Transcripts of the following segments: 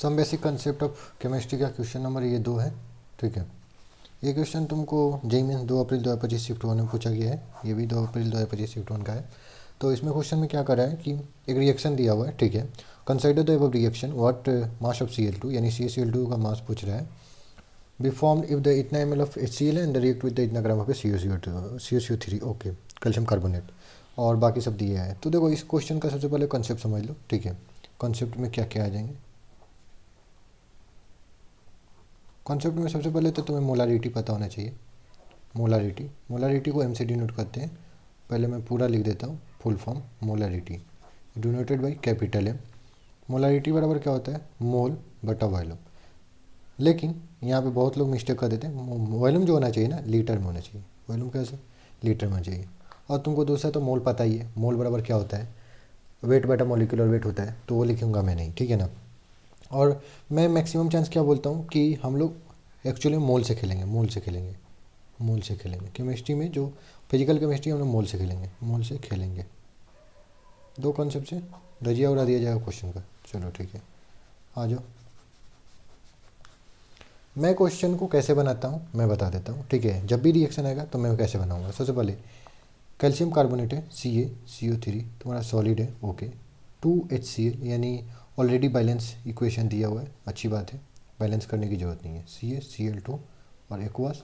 Some basic concept of chemistry का question number ये 2 है। ठीक है, ये क्वेश्चन तुमको जेई में 2 अप्रैल 2025 शिफ्ट 1 में पूछा गया है। ये भी 2 अप्रैल 2025 शिफ्ट 1 का है। तो इसमें क्वेश्चन में क्या कर रहा है कि एक रिएक्शन दिया हुआ है। ठीक है, consider the above reaction what mass of Cl2 यानी CaCl2 का मास पूछ रहा है बी फॉर्म्ड इफ द इतना ml of HCl and the react with the इतना gram of CaCO3 okay calcium carbonate और बाकी सब दिया है। तो देखो इस क्वेश्चन का सबसे पहले कॉन्सेप्ट समझ लो। ठीक है, कॉन्सेप्ट में क्या क्या आ जाएंगे। कॉन्सेप्ट में सबसे पहले तो तुम्हें मोलारिटी पता होना चाहिए। मोलारिटी को एम से डिनोट करते हैं। पहले मैं पूरा लिख देता हूँ full form molarity denoted by capital M. Molarity बराबर क्या होता है मोल बटा वॉल्यूम। लेकिन यहाँ पे बहुत लोग मिस्टेक कर देते हैं। वॉल्यूम जो होना चाहिए ना लीटर में होना चाहिए। वॉल्यूम कैसे लीटर में चाहिए। और तुमको दूसरा तो मोल पता ही है। मोल बराबर क्या होता है वेट बटा मोलिकुलर वेट होता है। तो वो लिखूंगा मैं नहीं, ठीक है ना। और मैं मैक्सिमम चांस क्या बोलता हूँ कि हम लोग एक्चुअली मोल से खेलेंगे केमिस्ट्री में। जो फिजिकल केमिस्ट्री हम लोग मोल से खेलेंगे। 2 कॉन्सेप्ट से रजिया उड़ा दिया जाएगा क्वेश्चन का। चलो ठीक है, आ जाओ। मैं क्वेश्चन को कैसे बनाता हूँ मैं बता देता हूँ। ठीक है, जब भी रिएक्शन आएगा तो मैं कैसे बनाऊँगा। सबसे पहले कैल्शियम कार्बोनेट है CaCO3 तुम्हारा सॉलिड है ओके। 2HCl यानी ऑलरेडी बैलेंस इक्वेशन दिया हुआ है, अच्छी बात है, बैलेंस करने की ज़रूरत नहीं है। CaCl2 और aqueous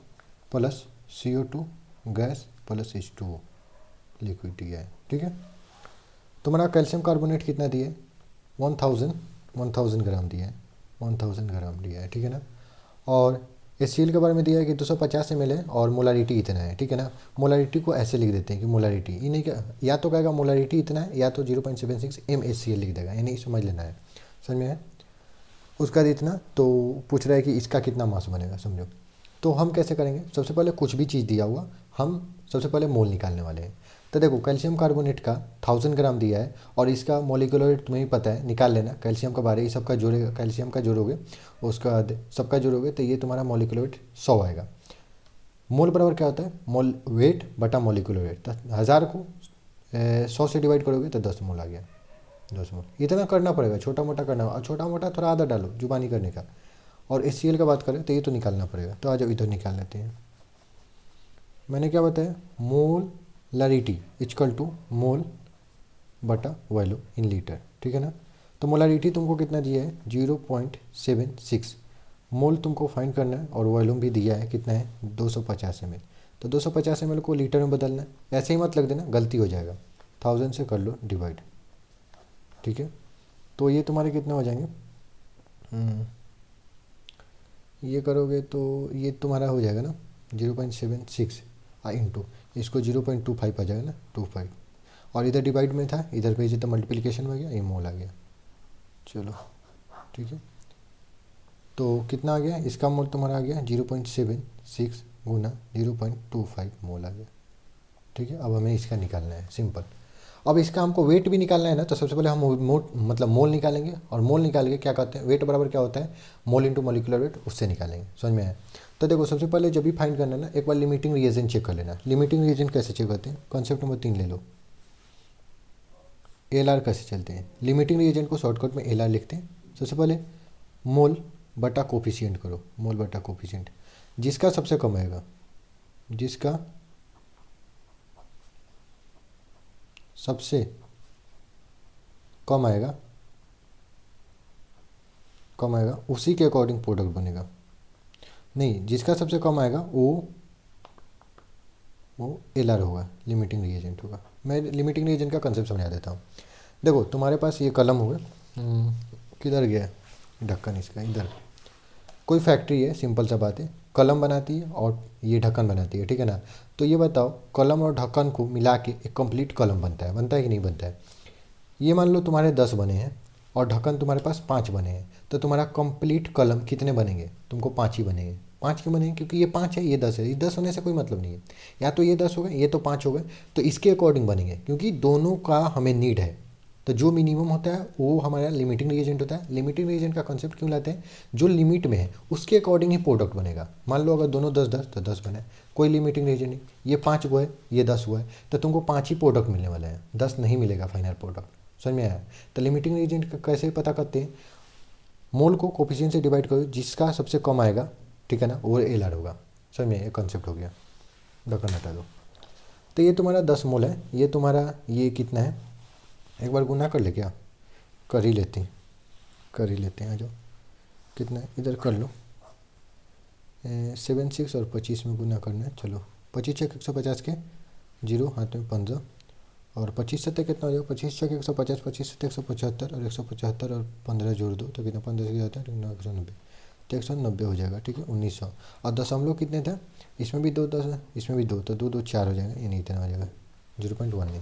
plus CO2 gas plus H2O liquid दिया है। ठीक है, तुम्हारा कैल्शियम कार्बोनेट कितना दिया है 1000 ग्राम दिया है। 1000 ग्राम दिया है, ठीक है ना। और HCl के बारे में दिया है कि 250 ml है और मोलारिटी इतना है। ठीक है ना, मोलारिटी को ऐसे लिख देते हैं कि मोलारिटी ये नहीं क्या, या तो कहेगा मोलारिटी इतना है या तो 0.76 mHCl लिख देगा, यानी समझ लेना है। समझ में है उसका इतना। तो पूछ रहा है कि इसका कितना मास बनेगा, समझो। तो हम कैसे करेंगे, सबसे पहले कुछ भी चीज़ दिया हुआ हम सबसे पहले मोल निकालने वाले हैं। तो देखो कैल्शियम कार्बोनेट का 1000 ग्राम दिया है और इसका मोलिकुलर वेट तुम्हें ही पता है, निकाल लेना। कैल्शियम का बारे ये सबका जोड़ेगा, कैल्शियम का जोड़ोगे उसका बाद सबका जोड़ोगे तो ये तुम्हारा मोलिकुलर वेट 100 आएगा। मोल बराबर क्या होता है मोल वेट बटा मोलिकुलर वेट। तो 1000 को 100 से डिवाइड करोगे तो 10 मोल आ गया। 10 मोल इतना करना पड़ेगा, छोटा मोटा करना। और छोटा मोटा थोड़ा आधा डालो जुबानी करने का। और HCl का बात करें तो ये तो निकालना पड़ेगा। तो आ जाओ इधर निकाल लेते हैं। मैंने क्या बताया मोलारिटी इक्वल टू मोल बटा वॉल्यूम इन लीटर, ठीक है ना। तो मोलारिटी तुमको कितना दिया है 0.76 मोल तुमको फाइंड करना है। और वॉल्यूम भी दिया है कितना है 250 ml। तो 250 ml को लीटर में बदलना है। ऐसे ही मत लग देना, गलती हो जाएगा। 1000 से कर लो डिवाइड, ठीक है। तो ये तुम्हारे कितने हो जाएंगे ये करोगे तो ये तुम्हारा हो जाएगा ना 0.76 इंटू इसको 0.25 आ जाएगा ना 25। और इधर डिवाइड में था, इधर भेजे तो मल्टीप्लिकेशन में गया, ये मोल आ गया। चलो ठीक है, तो कितना आ गया इसका मोल तुम्हारा आ गया 0.76 गुना 0.25 मोल आ गया। ठीक है, अब हमें इसका निकालना है सिंपल। अब इसका हमको वेट भी निकालना है ना। तो सबसे पहले हम मोल निकालेंगे। और मोल निकाल के क्या कहते हैं वेट बराबर क्या होता है मोल इंटू मोलिकुलर वेट, उससे निकालेंगे। समझ में आया। तो देखो सबसे पहले जब भी फाइंड करना है ना एक बार लिमिटिंग रिएजेंट चेक कर लेना। लिमिटिंग रिएजेंट कैसे चेक करते हैं, कॉन्सेप्ट नंबर 3 ले लो। LR कैसे चलते हैं, लिमिटिंग रिएजेंट को शॉर्टकट में LR लिखते हैं। सबसे पहले मोल बटा कोफिशिएंट करो, मोल बटा कोफिशिएंट। जिसका सबसे कम आएगा, जिसका सबसे कम आएगा उसी के अकॉर्डिंग प्रोडक्ट बनेगा। नहीं, जिसका सबसे कम आएगा वो LR होगा, लिमिटिंग रिएजेंट होगा। मैं लिमिटिंग रिएजेंट का कंसेप्ट समझा देता हूँ। देखो तुम्हारे पास ये कलम होगा, किधर गया ढक्कन इसका, इधर। कोई फैक्ट्री है, सिंपल सा बात है, कलम बनाती है और ये ढक्कन बनाती है, ठीक है ना। तो ये बताओ कलम और ढक्कन को मिला के एक कंप्लीट कलम बनता है कि नहीं बनता है। ये मान लो तुम्हारे 10 बने हैं और ढक्कन तुम्हारे पास 5 बने हैं। तो तुम्हारा कंप्लीट कलम कितने बनेंगे, तुमको 5 ही बनेंगे। 5 क्यों बनेंगे, क्योंकि ये 5 है ये 10 है। ये 10 होने से कोई मतलब नहीं है, या तो ये 10 हो गए ये तो 5 हो गए। तो इसके अकॉर्डिंग बनेंगे क्योंकि दोनों का हमें नीड है। तो जो मिनिमम होता है वो हमारा लिमिटिंग रिएजेंट होता है। लिमिटिंग रिएजेंट का कंसेप्ट क्यों लाते हैं, जो लिमिट में है उसके अकॉर्डिंग ही प्रोडक्ट बनेगा। मान लो अगर दोनों 10-10 तो 10 बने, कोई लिमिटिंग रिएजेंट नहीं। ये 5 हुआ है ये 10 हुआ है, तो तुमको 5 ही प्रोडक्ट मिलने वाला है, 10 नहीं मिलेगा फाइनल प्रोडक्ट। समझ में आया। तो लिमिटिंग रिएजेंट कैसे पता करते हैं, मोल को कोफिशिएंट से डिवाइड करो, जिसका सबसे कम आएगा, ठीक है ना, वो एल आर होगा। समझ में, ये कॉन्सेप्ट हो गया। ढक्कन हटा दो। तो ये तुम्हारा 10 मोल है, ये तुम्हारा ये कितना है, एक बार गुना कर ले क्या, कर ही लेते हैं, कर ही लेते हैं। आ जाओ, कितना है इधर कर लो, 7 6 और 25 में गुना करना है। चलो 25 छः 150 के, जीरो हाथ में 15, और 25 सत्तर कितना हो जाएगा, 25 छः 150, 25 सत्तर 175, और 175 और 15 जोड़ दो तो कितना, 15 से जाता है 190, तो 190 हो जाएगा, ठीक है 1900। और दशमलव कितने थे, इसमें भी दो दस है, इसमें भी दो, तो दो दो चार हो जाएगा, यानी इतना हो जाएगा 0.19,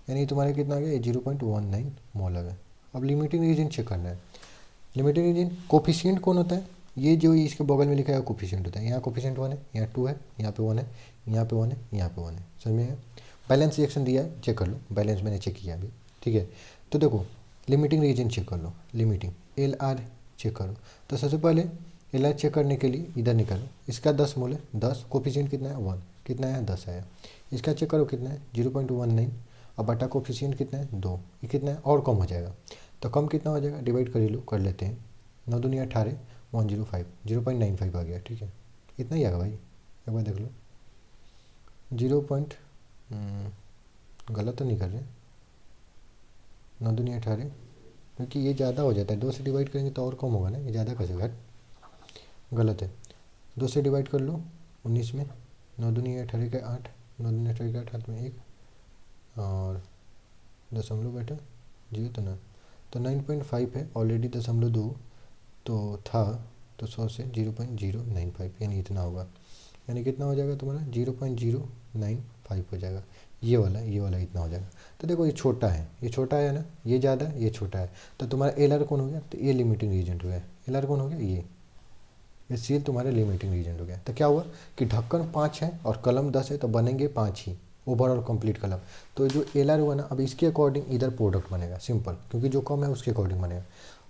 यानी तुम्हारे कितना आ गया, 0.19 मोल आ गया। अब लिमिटिंग रीजन चेक करना है। लिमिटिंग रीजन कोफिशिएंट कौन होता है, ये जो इसके बगल में लिखा है कोफिशिएंट होता है। यहाँ कोफिशिएंट 1 है, यहाँ 2 है, यहाँ पे 1 है, यहाँ पे 1 है, यहाँ पे 1 है। समझ में है। बैलेंस रिएक्शन दिया है, चेक कर लो, बैलेंस मैंने चेक किया अभी, ठीक है। तो देखो लिमिटिंग रीजन चेक कर लो, लिमिटिंग एल आर चेक करो। तो सबसे पहले एल आर चेक करने के लिए इधर निकालो, इसका 10 मोल है, 10 कोफिशिएंट कितना है 1, कितना है 10 है। इसका चेक करो कितना है 0.19, और बटा कोफिशिएंट कितना है 2, ये कितना है और कम हो जाएगा। तो कम कितना हो जाएगा, डिवाइड कर ही लो, कर लेते हैं, 9 दूनी 18, 105, 0.95 आ गया, ठीक है। इतना ही आएगा भाई, एक बार देख लो, 0 पॉइंट, गलत तो नहीं कर रहे, 9 दूनी 18, क्योंकि ये ज़्यादा हो जाता है, 2 से डिवाइड करेंगे तो और कम होगा ना, ये ज़्यादा कैसे, गलत है। 2 से डिवाइड कर लो 19 में, 9 दूनी 18 का 8, 9 दूनी 18 का 8 हाथ में 1, और दशमलव बैठा जीरो तो ना, तो 9.5 है ऑलरेडी, दशमलव 2 तो था, तो 100 से 0.095, यानी इतना होगा, यानी कितना हो जाएगा तुम्हारा 0.095 हो जाएगा। ये वाला इतना हो जाएगा। तो देखो ये छोटा है, ये छोटा है ना, ये ज़्यादा है, ये छोटा है, तो तुम्हारा एल आर कौन हो गया, तो ये लिमिटिंग रीजेंट हो गया। एल आर कौन हो गया, ये सील तुम्हारा लिमिटिंग रीजेंट हो गया। तो क्या हुआ कि ढक्कन 5 है और कलम 10 है, तो बनेंगे 5 ही ओवरऑल कंप्लीट कलम। तो जो एल आर हुआ ना, अब इसके अकॉर्डिंग इधर प्रोडक्ट बनेगा सिंपल, क्योंकि जो कम है उसके अकॉर्डिंग बनेगा।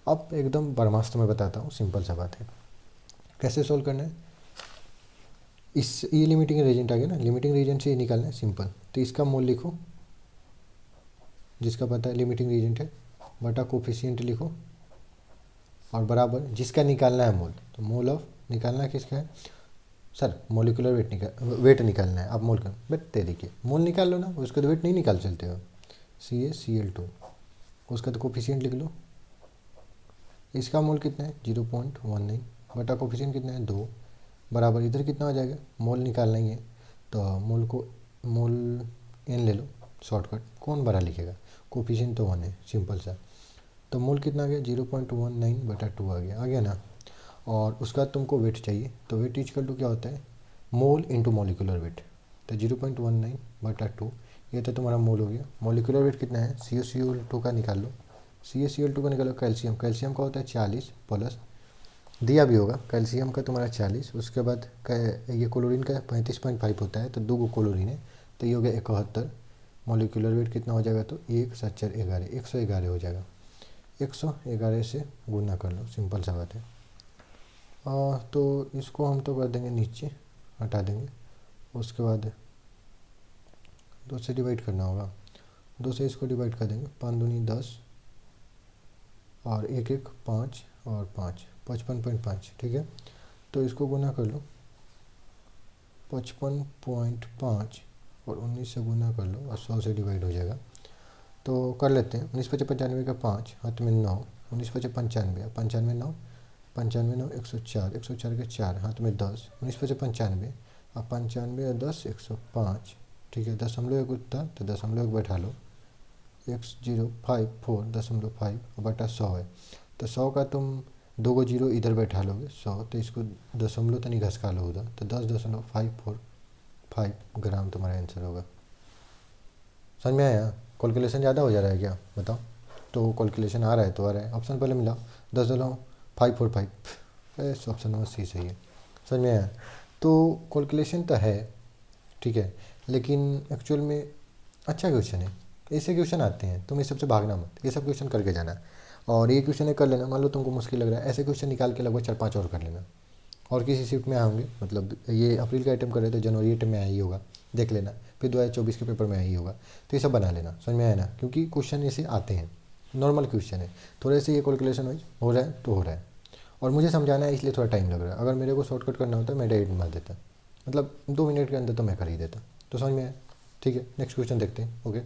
अब एकदम ब्रह्मास्त्र में बताता हूँ, सिंपल सा बात है, कैसे सोल्व करना है। इस ये लिमिटिंग रीजेंट आ गया ना, लिमिटिंग रीजेंट से ये निकालना है सिंपल। तो इसका मोल लिखो, जिसका पता है लिमिटिंग रीजेंट है, बटा कोफिशिएंट लिखो, और बराबर जिसका निकालना है मोल, तो मोल ऑफ निकालना किसका है सर, मोलिकुलर वेट निकालना है। आप मोल का बट दे देखिए, मोल निकाल लो ना, उसका तो वेट नहीं निकाल चलते हो। CaCl2, उसका तो कोफिशिएंट लिख लो। इसका मोल कितना है 0.19, बटा कोफिशिएंट कितना है 2, बराबर इधर कितना हो जाएगा, मोल निकालना ही है, तो मोल n ले लो, शॉर्टकट कौन बड़ा लिखेगा, कोफिशिएंट तो 1 है, सिंपल सा। तो मोल कितना आ गया 0.19 बटा 2 आ गया ना। और उसका तुमको वेट चाहिए, तो वेट इक्वल टू क्या होता है, मोल इंटू मोलिकुलर वेट। तो 0.19 बटा 2, ये तो तुम्हारा मोल हो गया। मोलिकुलर वेट कितना है, CaCl2 का निकाल लो, CaCl2 का निकालो। कैल्शियम का होता है 40 प्लस, दिया भी होगा, कैल्शियम का तुम्हारा 40, उसके बाद ये क्लोरीन का 35.5 होता है, तो 2 क्लोरीन है, तो ये हो गया 71। मोलिकुलर वेट कितना हो जाएगा, तो 1 7 4 11, 111 हो जाएगा। 111 से गुना कर लो, सिंपल सा बात है। तो इसको हम तो कर देंगे नीचे, हटा देंगे, उसके बाद 2 से डिवाइड करना होगा, 2 से इसको डिवाइड कर देंगे, 5 दूनी 10, और 1 1 5 और 5 55.5, ठीक है। तो इसको गुना कर लो, 55.5 और 19 से गुना कर लो, और 100 से डिवाइड हो जाएगा। तो कर लेते हैं, 19 5 95 का 5 हाथ में 9, 19 5 95, 95 9, 95 9 104, 104 के 4 हाथ में 10, 19 5 95, अब 95 और 10 105, ठीक है। दशमलव एक उठता तो दशमलव एक बैठा लो, 1054.5 बटा 100 है, तो 100 का तुम 2 को जीरो इधर बैठा लोगे 100, तो इसको दशमलव तो नहीं घसका लो उधर, तो 10.545 ग्राम तुम्हारा आंसर होगा। समझ में आया, कैलकुलेशन ज़्यादा हो जा रहा है क्या बताओ, तो कैलकुलेशन आ रहा है तो आ रहा है, ऑप्शन पहले मिला 10.545, ऑप्शन नंबर सी सही है। समझ में आया, तो कैलकुलेशन तो है, ठीक है, लेकिन एक्चुअल में अच्छा क्वेश्चन है। ऐसे क्वेश्चन आते हैं, तुम इस सबसे भागना मत, ये सब क्वेश्चन करके जाना, और ये क्वेश्चन कर लेना, मान लो तुमको मुश्किल लग रहा है, ऐसे क्वेश्चन निकाल के लगभग 4 5 और कर लेना। और किसी शिफ्ट में आएंगे, मतलब ये अप्रैल का आइटम कर रहे तो जनवरी आइटम में आया ही होगा, देख लेना, फिर 2024 के पेपर में आया ही होगा, तो ये सब बना लेना। समझ में आया ना, क्योंकि क्वेश्चन ऐसे आते हैं, नॉर्मल क्वेश्चन है, थोड़े से ये कैलकुलेशन वाइज हो रहा है तो हो रहा है, और मुझे समझाना है इसलिए थोड़ा टाइम लग रहा है। अगर मेरे को शॉर्टकट करना होता मैं डायरेक्ट मार देता, मतलब 2 मिनट के अंदर तो मैं कर ही देता। तो समझ में आया? ठीक है, नेक्स्ट क्वेश्चन देखते हैं। ओके।